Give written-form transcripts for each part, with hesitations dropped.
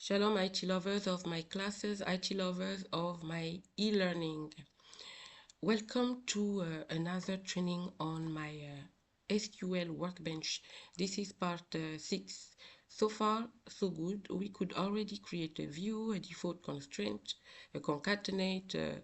Shalom IT lovers of my classes, IT lovers of my e-learning. Welcome to another training on my SQL Workbench. This is part 6. So far, so good. We could already create a view, a default constraint, a concatenate,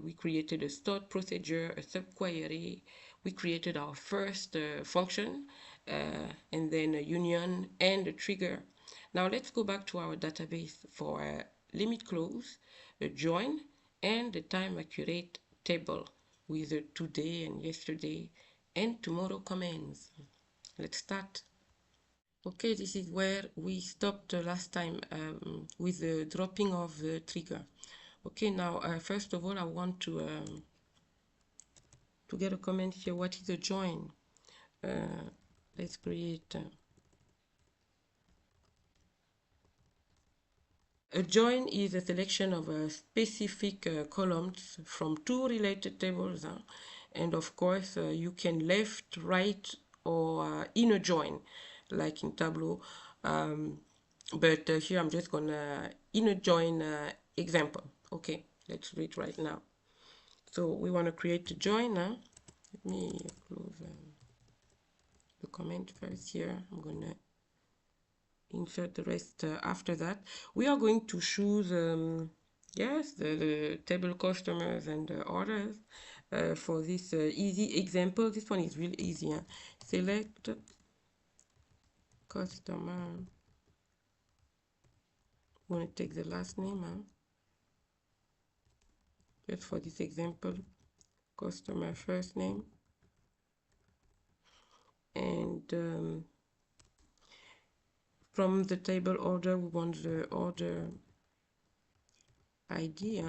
we created a start procedure, a subquery, we created our first function, and then a union and a trigger. Now let's go back to our database for a limit close, a join, and the time accurate table with the today and yesterday and tomorrow commands. Let's start. Okay, this is where we stopped last time with the dropping of the trigger. Okay, now first of all I want to get a comment here. What is a join? Let's create a join is a selection of specific columns from two related tables, and of course you can left, right, or inner join, like in Tableau. But here I'm just gonna inner join example. Okay, let's do it right now. So we want to create a join now. Let me close the comment first here. I'm gonna insert the rest after that. We are going to choose yes, the table customers and orders for this easy example. This one is really easy. Select customer. I'm going to take the last name just for this example. Customer first name, and from the table order we want the order ID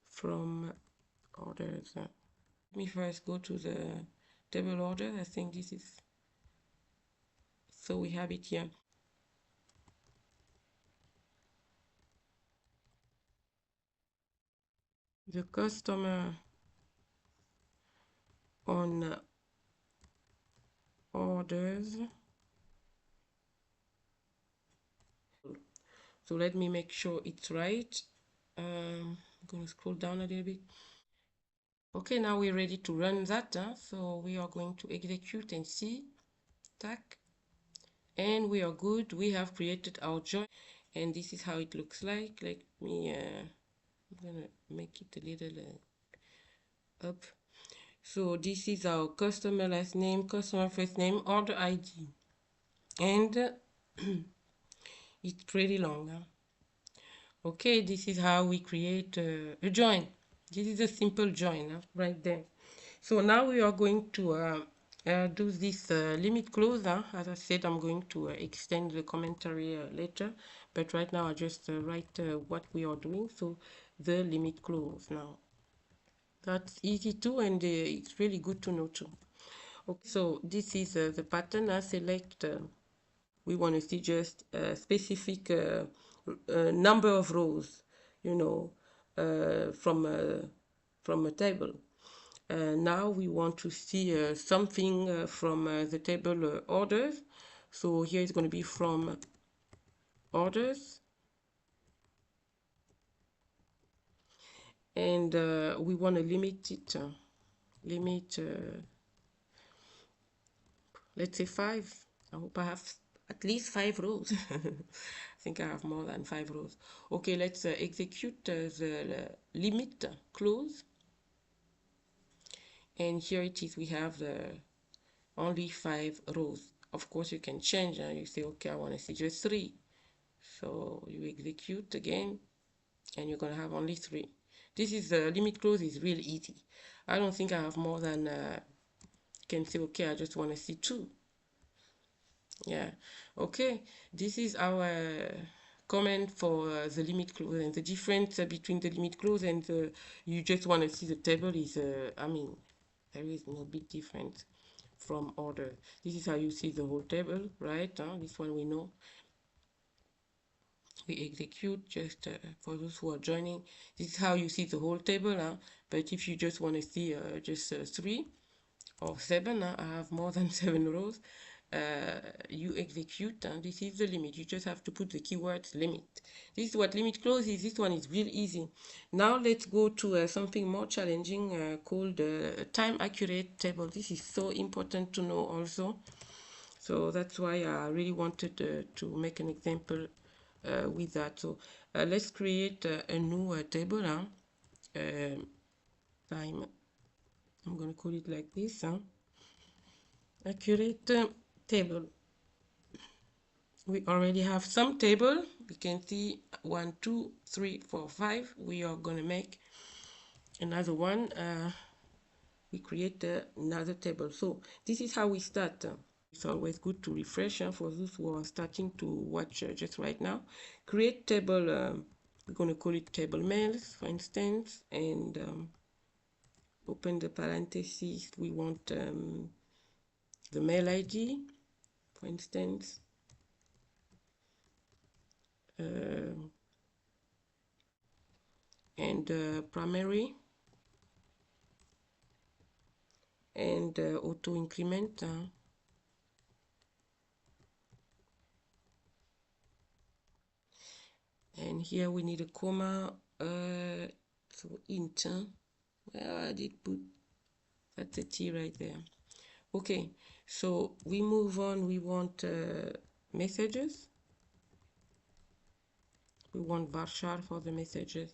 from orders. Let me first go to the table order. I think this is, so we have it here. The customer on orders. So let me make sure it's right. I'm going to scroll down a little bit. Okay, now we're ready to run that. So we are going to execute and see. Tac. And we are good. We have created our join, and this is how it looks like. Let me I'm gonna make it a little up. So this is our customer last name, customer first name, order ID, and it's pretty long. Okay, this is how we create a join. This is a simple join right there. So now we are going to do this limit close. As I said, I'm going to extend the commentary later, but right now I just write what we are doing. So the limit close now. That's easy too, and it's really good to know too. Okay, so this is the pattern. I select, we want to see just a specific number of rows, you know, from a table. Now we want to see something from the table orders. So here it's going to be from orders. And we want to limit it, let's say 5. I hope I have at least 5 rows. I think I have more than 5 rows. Okay, let's execute the limit close. And here it is, we have only 5 rows. Of course, you can change and you say, okay, I want to see just 3. So you execute again, and you're going to have only 3. This is the limit close is really easy. I don't think I have more than, you can say, okay, I just want to see 2. Yeah, okay, this is our comment for the limit close, and the difference between the limit close and you just want to see the table is, I mean, there is no big difference from order. This is how you see the whole table, right? This one we know. We execute just for those who are joining. This is how you see the whole table, but if you just want to see just 3 or 7, I have more than 7 rows. you execute, and this is the limit. You just have to put the keywords limit. This is what limit clause is. This one is real easy. Now let's go to something more challenging called time accurate table. This is so important to know also. So that's why I really wanted to make an example with that. So let's create a new table. Time, I'm going to call it like this. Accurate table. We already have some table. We can see 1, 2, 3, 4, 5. We are going to make another one. We create another table. So this is how we start. It's always good to refresh for those who are starting to watch just right now. Create table. We're going to call it table mails, for instance, and open the parentheses. We want the mail ID, for instance. And primary and auto increment. And here we need a comma. So int. Where I did put, that's a T right there. Okay, so we move on. We want messages. We want varchar for the messages,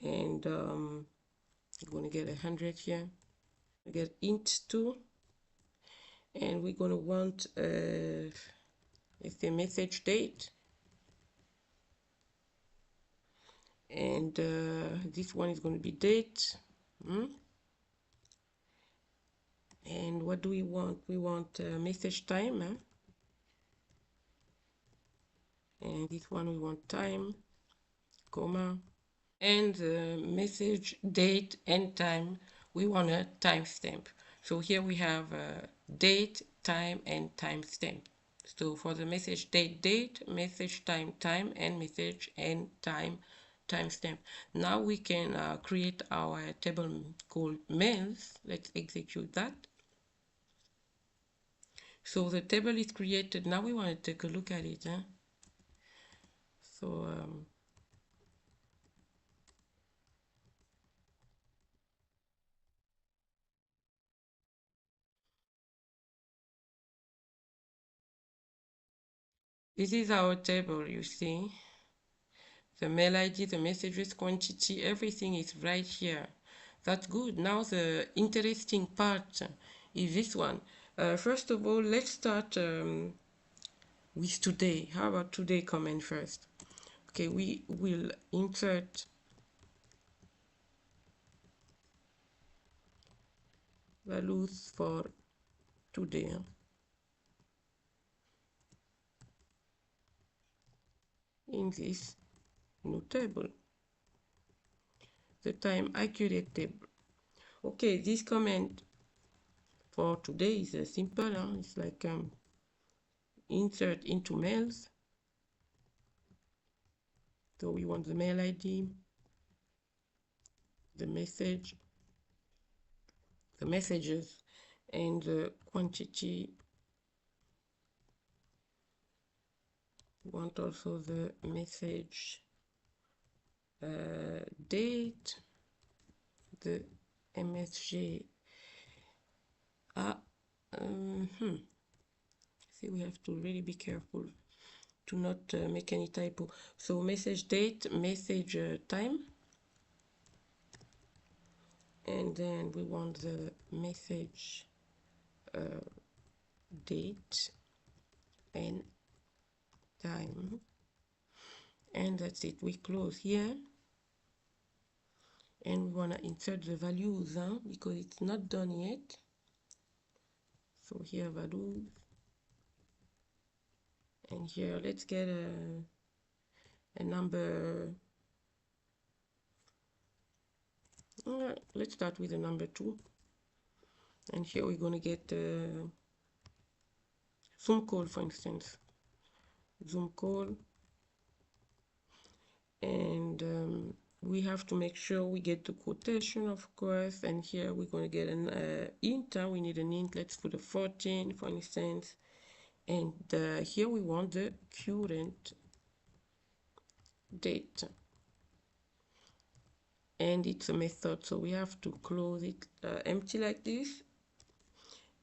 and we're going to get 100 here. We get int2, and we're going to want let's say message date, and this one is going to be date. And what do we want? We want message time, and this one we want time, comma, and message date and time we want a timestamp. So here we have date, time, and timestamp. So for the message date, message time, and message and timestamp. Now we can create our table called mails. Let's execute that. So the table is created. Now we want to take a look at it. So this is our table, you see. The mail ID, the messages quantity, everything is right here. That's good. Now the interesting part is this one. First of all, let's start with today. How about today comment first? Okay, we will insert values for today in this new table, the time accurate table. Okay, this comment for today is simple. It's like insert into mails. So we want the mail ID, the message, the messages, and the quantity. We want also the message date, the MSG. See, we have to really be careful to not make any typo. So message date, message time, and then we want the message date and time, and that's it. We close here, and we want to insert the values because it's not done yet. So here values, and here let's get a number. Let's start with a number 2, and here we're going to get zoom call, for instance, zoom call, and we have to make sure we get the quotation, of course. And here we're going to get an int. We need an int. Let's put a 14, for instance, And here we want the current date, and it's a method, so we have to close it empty like this.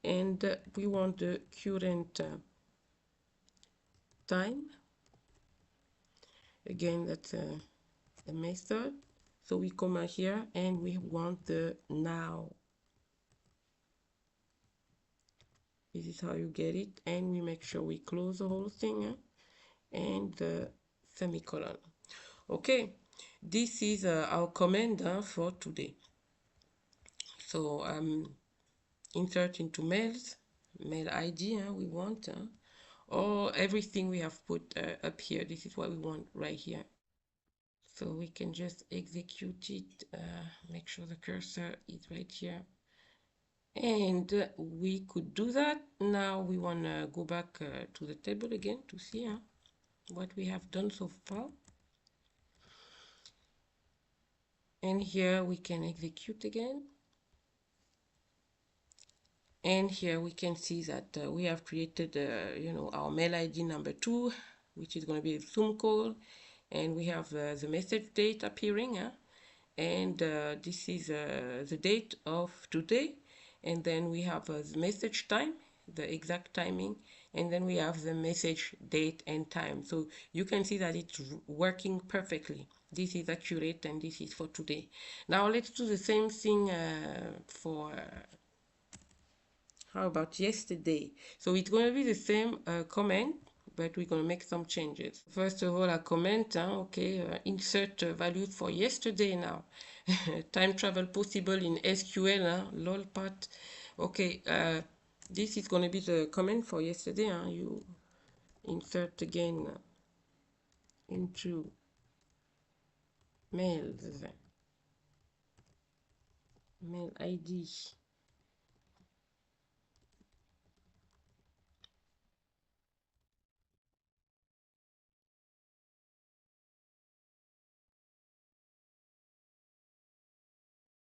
And we want the current time. Again, that's a method, so we come out here and we want the now. This is how you get it, and we make sure we close the whole thing and the semicolon. Okay, this is our command for today. So insert into mails, mail ID we want, or everything we have put up here. This is what we want right here. So we can just execute it, make sure the cursor is right here. And we could do that. Now we want to go back to the table again to see what we have done so far. And here we can execute again. And here we can see that we have created, our mail ID number 2, which is going to be a Zoom call. And we have the message date appearing. And this is the date of today. And then we have the message time, the exact timing. And then we have the message date and time. So you can see that it's working perfectly. This is accurate, and this is for today. Now let's do the same thing for how about yesterday? So it's going to be the same comment, but we're going to make some changes. First of all, a comment, insert values for yesterday now. Time travel possible in SQL, lol part. Okay, this is going to be the comment for yesterday. You insert again into mails, mail ID.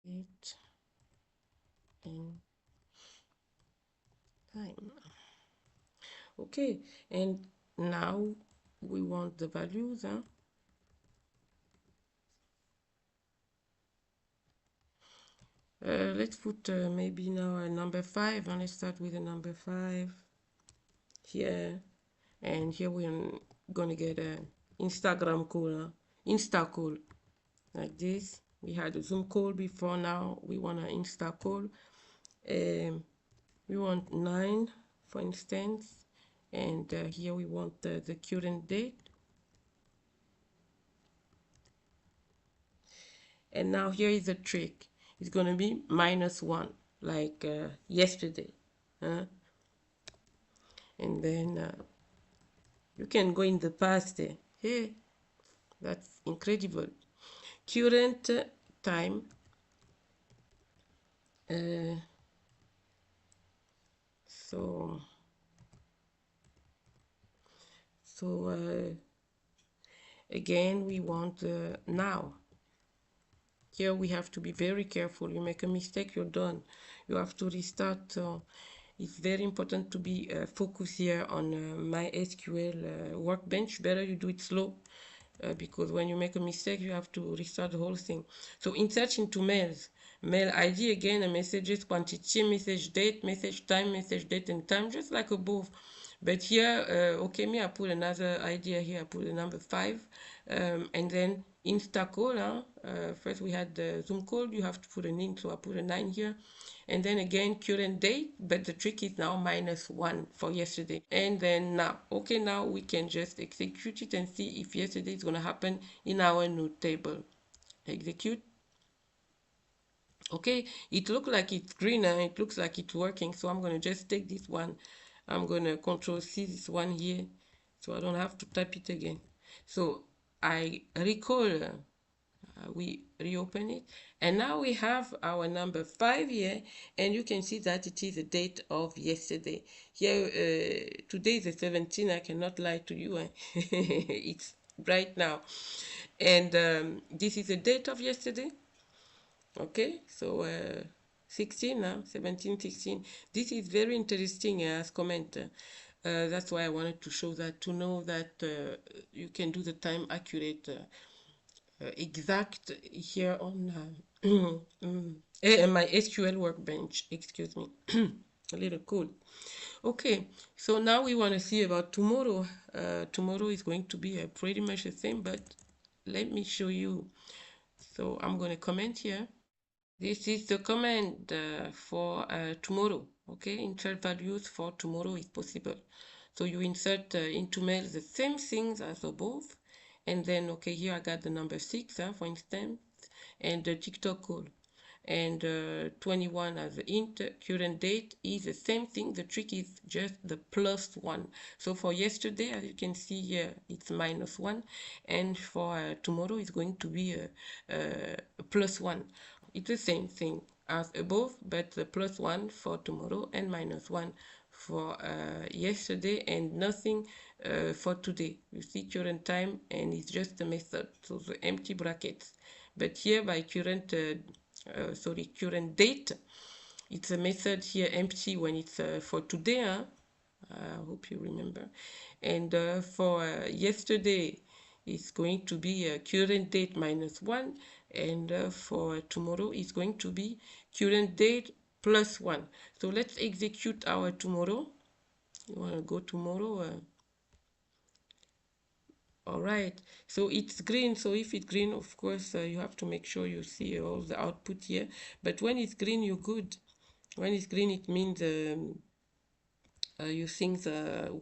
Date and time. Okay, and now we want the values. Let's put maybe now a number 5, and let's start with a number 5 here. And here we're gonna get an Instagram call, Insta call, like this. We had a Zoom call before, now we want an Insta call. We want 9, for instance, and here we want the current date. And now here is the trick. It's going to be -1, like yesterday. And then you can go in the past. Hey, that's incredible. Current time. So again, we want now. Here we have to be very careful. You make a mistake, you're done. You have to restart. So it's very important to be focused here on MySQL Workbench. Better you do it slow, because when you make a mistake, you have to restart the whole thing. So insert into mails. Mail ID again, a messages quantity, message date, message time, message date and time, just like above. But here, I put another idea here. I put the number 5, and then Insta call. First we had the Zoom call. You have to put an in, so I put a 9 here. And then again, current date, but the trick is now -1 for yesterday. And then now, now we can just execute it and see if yesterday is going to happen in our new table. Execute. Okay, it looks like it's green and it looks like it's working, so I'm going to just take this one. I'm going to Control-C this one here, so I don't have to type it again. So I recall, we reopen it, and now we have our number 5 here, and you can see that it is the date of yesterday. Here, today is the 17th, I cannot lie to you. It's right now. And this is the date of yesterday. Okay, so 16 now, 17, 16. This is very interesting as comment. That's why I wanted to show that, to know that you can do the time accurate exact here on my SQL Workbench. Excuse me, a little cold. Okay, so now we want to see about tomorrow. Tomorrow is going to be pretty much the same, but let me show you. So I'm going to comment here. This is the command for tomorrow. Okay, insert values for tomorrow is possible. So you insert into mail the same things as above, and then okay, here I got the number 6, for instance, and the TikTok call, and 21 as the int. Current date is the same thing. The trick is just the +1. So for yesterday, as you can see here, it's -1, and for tomorrow it's going to be a +1. It's the same thing as above, but the +1 for tomorrow and -1 for yesterday, and nothing for today. You see current time, and it's just a method, so the empty brackets. But here by current current date, it's a method here empty when it's for today. I hope you remember. And for yesterday, it's going to be current date -1, and for tomorrow, it's going to be current date +1. So let's execute our tomorrow. You want to go tomorrow? All right, so it's green. So if it's green, of course, you have to make sure you see all the output here. But when it's green, you're good. When it's green, it means your things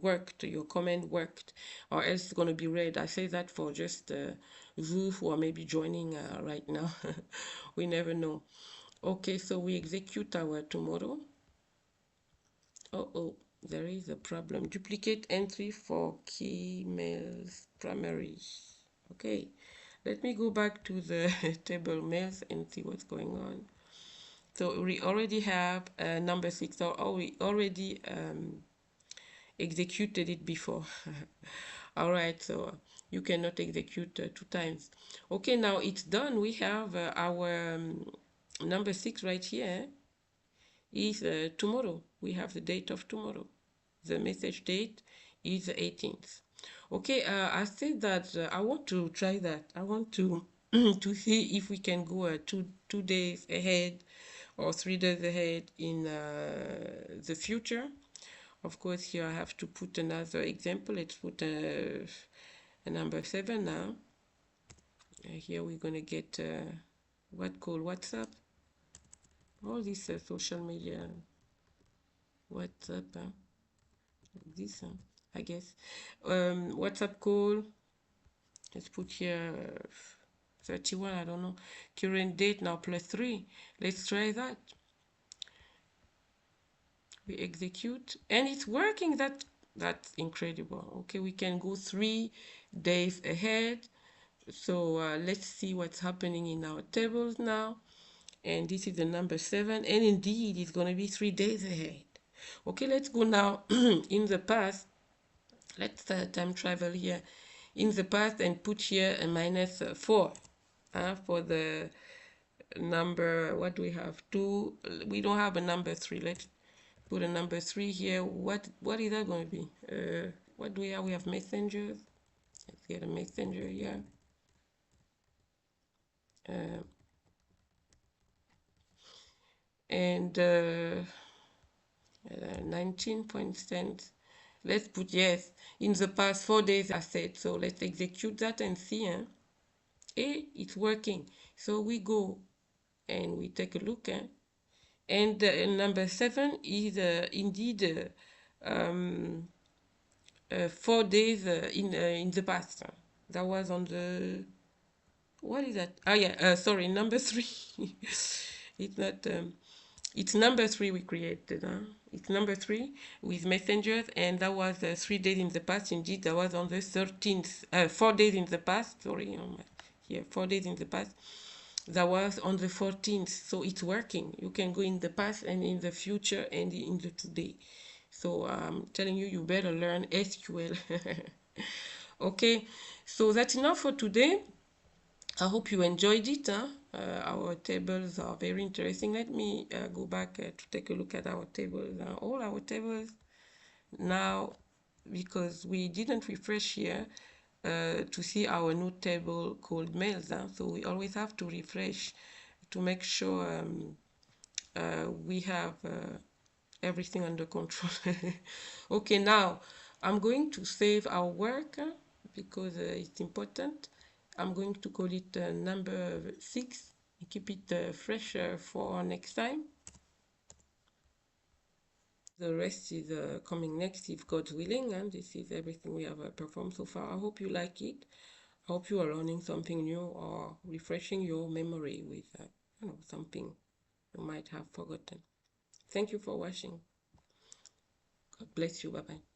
worked, your command worked, or else it's going to be red. I say that for just you who are maybe joining right now. We never know. Okay, so we execute our tomorrow. Oh, there is a problem. Duplicate entry for key mails primary. Okay, let me go back to the table mails and see what's going on. So we already have number 6, or we already executed it before. All right, so you cannot execute 2 times. Okay, now it's done. We have our number 6 right here is tomorrow. We have the date of tomorrow. The message date is the 18th. Okay, I said that I want to try that. I want to to see if we can go 2 days ahead or 3 days ahead in the future. Of course, here I have to put another example. Let's put a number 7 now. Here we're going to get what called WhatsApp. All these social media. WhatsApp, this, I guess. WhatsApp call. Let's put here 31, I don't know. Current date now +3. Let's try that. We execute, and it's working. That's incredible. Okay, we can go 3 days ahead. So let's see what's happening in our tables now. And this is the number 7, and indeed it's going to be 3 days ahead. Okay, let's go now in the past. Let's time travel here in the past and put here a -4 for the number. What do we have? 2. We don't have a number 3. Let's put a number 3 here. What is that going to be? What do we have? We have messengers. Let's get a messenger here. And 19.cents. Let's put yes. In the past 4 days, I said. So let's execute that and see. It's working. So we go and we take a look. And number 7 is indeed 4 days in the past. That was on the, what is that? Oh yeah, sorry, number 3. It's not, it's number 3 we created. It's number 3 with messengers, and that was 3 days in the past. Indeed, that was on the 13th, 4 days in the past, sorry, here, 4 days in the past. That was on the 14th, so it's working. You can go in the past and in the future and in the today. So I'm telling you, you better learn SQL. Okay, so that's enough for today. I hope you enjoyed it. Our tables are very interesting. Let me go back to take a look at our tables. All our tables now because we didn't refresh here to see our new table called mails. So we always have to refresh to make sure we have everything under control. Okay, now I'm going to save our work because it's important. I'm going to call it number 6 and keep it fresh for next time. The rest is coming next if God's willing, and this is everything we have performed so far. I hope you like it. I hope you are learning something new or refreshing your memory with something you might have forgotten. Thank you for watching. God bless you. Bye-bye.